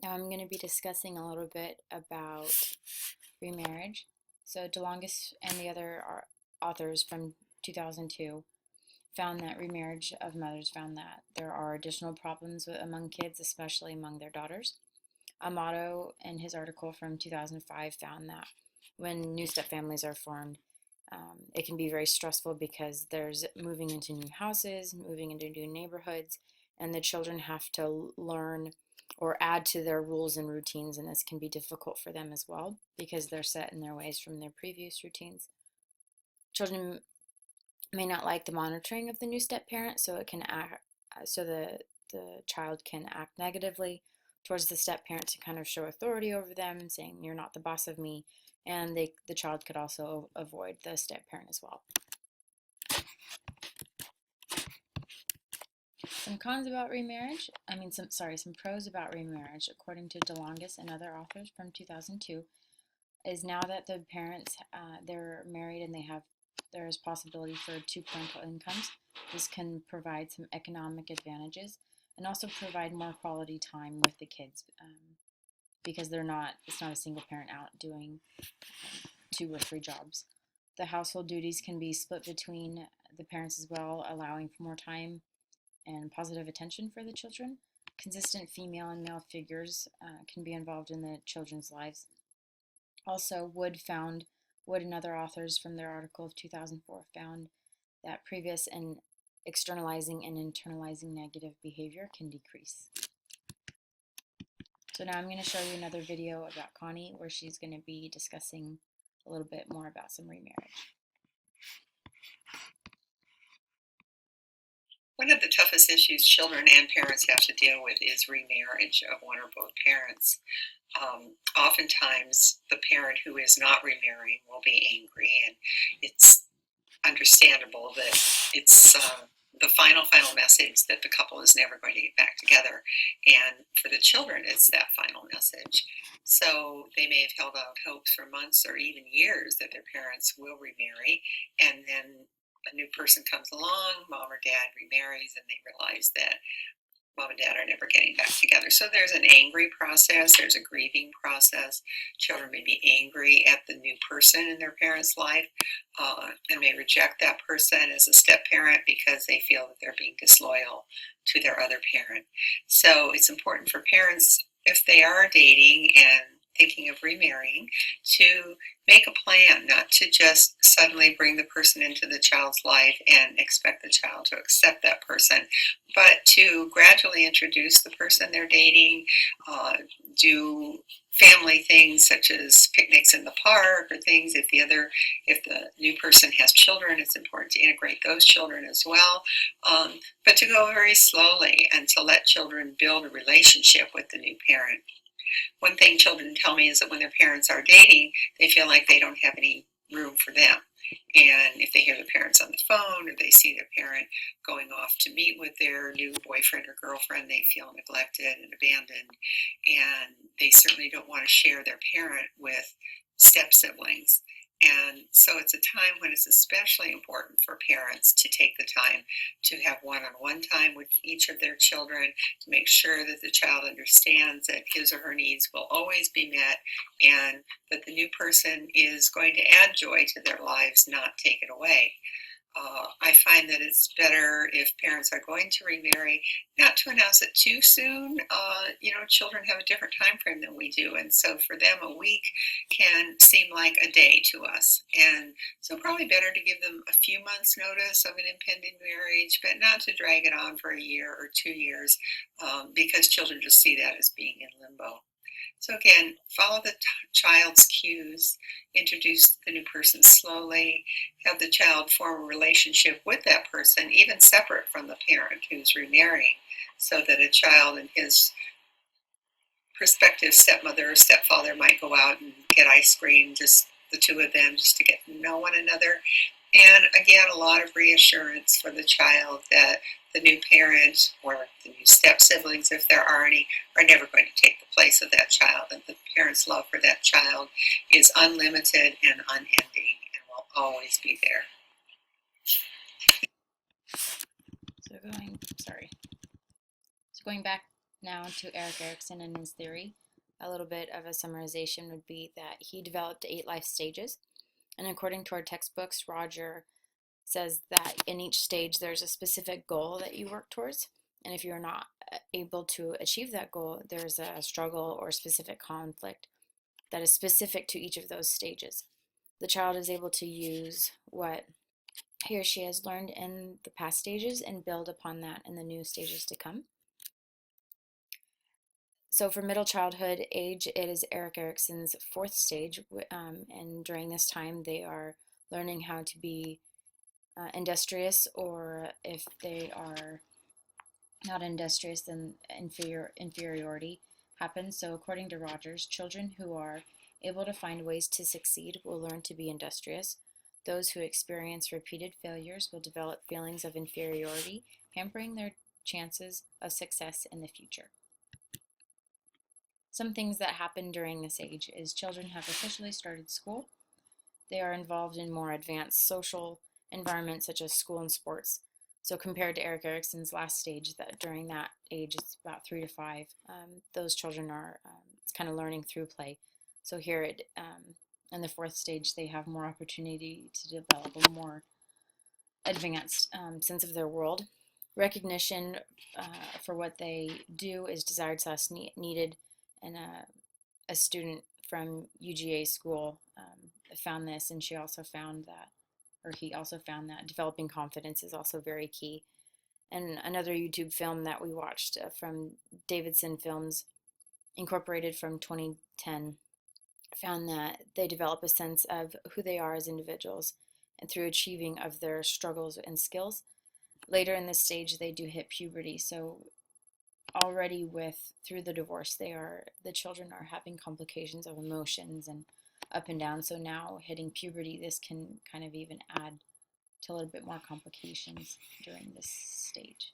Now I'm going to be discussing a little bit about remarriage. So DeLongis and the other authors from 2002 found that remarriage of mothers found that there are additional problems among kids, especially among their daughters. Amato, in his article from 2005, found that when new step families are formed, it can be very stressful because there's moving into new houses, moving into new neighborhoods, and the children have to learn or add to their rules and routines, and this can be difficult for them as well because they're set in their ways from their previous routines. Children may not like the monitoring of the new step parent, so it can act so the child can act negatively towards the step parent to kind of show authority over them, saying you're not the boss of me, and the child could also avoid the step parent as well. Some cons about remarriage, some pros about remarriage, according to DeLongis and other authors from 2002, is now that the parents, they're married and there is possibility for two parental incomes. This can provide some economic advantages and also provide more quality time with the kids because it's not a single parent out doing 2 or 3 jobs. The household duties can be split between the parents as well, allowing for more time and positive attention for the children. Consistent female and male figures can be involved in the children's lives. Also, Wood and other authors from their article of 2004 found that previous and externalizing and internalizing negative behavior can decrease. So now I'm going to show you another video about Connie where she's going to be discussing a little bit more about some remarriage. One of the toughest issues children and parents have to deal with is remarriage of one or both parents. Oftentimes, the parent who is not remarrying will be angry, and it's understandable that it's the final message that the couple is never going to get back together. And for the children, it's that final message. So they may have held out hopes for months or even years that their parents will remarry, and then a new person comes along, mom or dad remarries, and they realize that mom and dad are never getting back together. So there's an angry process, there's a grieving process. Children may be angry at the new person in their parents' life and may reject that person as a step parent because they feel that they're being disloyal to their other parent. So it's important for parents, if they are dating and thinking of remarrying, to make a plan, not to just suddenly bring the person into the child's life and expect the child to accept that person, but to gradually introduce the person they're dating, do family things such as picnics in the park or things. If the new person has children, it's important to integrate those children as well, but to go very slowly and to let children build a relationship with the new parent. One thing children tell me is that when their parents are dating, they feel like they don't have any room for them. And if they hear the parents on the phone or they see their parent going off to meet with their new boyfriend or girlfriend, they feel neglected and abandoned. And they certainly don't want to share their parent with step siblings. And so it's a time when it's especially important for parents to take the time to have one-on-one time with each of their children, to make sure that the child understands that his or her needs will always be met and that the new person is going to add joy to their lives, not take it away. I find that it's better if parents are going to remarry not to announce it too soon. Children have a different time frame than we do, and so for them a week can seem like a day to us. And so probably better to give them a few months notice of an impending marriage, but not to drag it on for a year or 2 years, because children just see that as being in limbo. So again, follow the child's cues, introduce the new person slowly, have the child form a relationship with that person, even separate from the parent who's remarrying, so that a child and his prospective stepmother or stepfather might go out and get ice cream, just the two of them, just to get to know one another. And again, a lot of reassurance for the child that the new parent or the new step siblings, if there are any, are never going to take the place of that child, and the parent's love for that child is unlimited and unending and will always be there. So going back Now to Eric Erikson and his theory. A little bit of a summarization would be that he developed 8 life stages, and according to our textbooks, Roger says that in each stage there's a specific goal that you work towards, and if you're not able to achieve that goal, there's a struggle or specific conflict that is specific to each of those stages. The child is able to use what he or she has learned in the past stages and build upon that in the new stages to come. So for middle childhood age, it is Eric Erikson's 4th stage, and during this time they are learning how to be industrious, or if they are not industrious, then inferiority happens. So according to Rogers, children who are able to find ways to succeed will learn to be industrious. Those who experience repeated failures will develop feelings of inferiority, hampering their chances of success in the future. Some things that happen during this age is children have officially started school. They are involved in more advanced social environments such as school and sports. So compared to Eric Erikson's last stage, that during that age, it's about 3 to 5. Those children are it's kind of learning through play. So here in the 4th stage, they have more opportunity to develop a more advanced sense of their world. Recognition for what they do is desired / needed, and a student from UGA school found this, and she also found that, or he also found that developing confidence is also very key. And another YouTube film that we watched from Davidson Films Incorporated from 2010 found that they develop a sense of who they are as individuals and through achieving of their struggles and skills. Later in this stage, they do hit puberty, so already with through the divorce, the children are having complications of emotions and up and down. So now hitting puberty, this can kind of even add to a little bit more complications during this stage.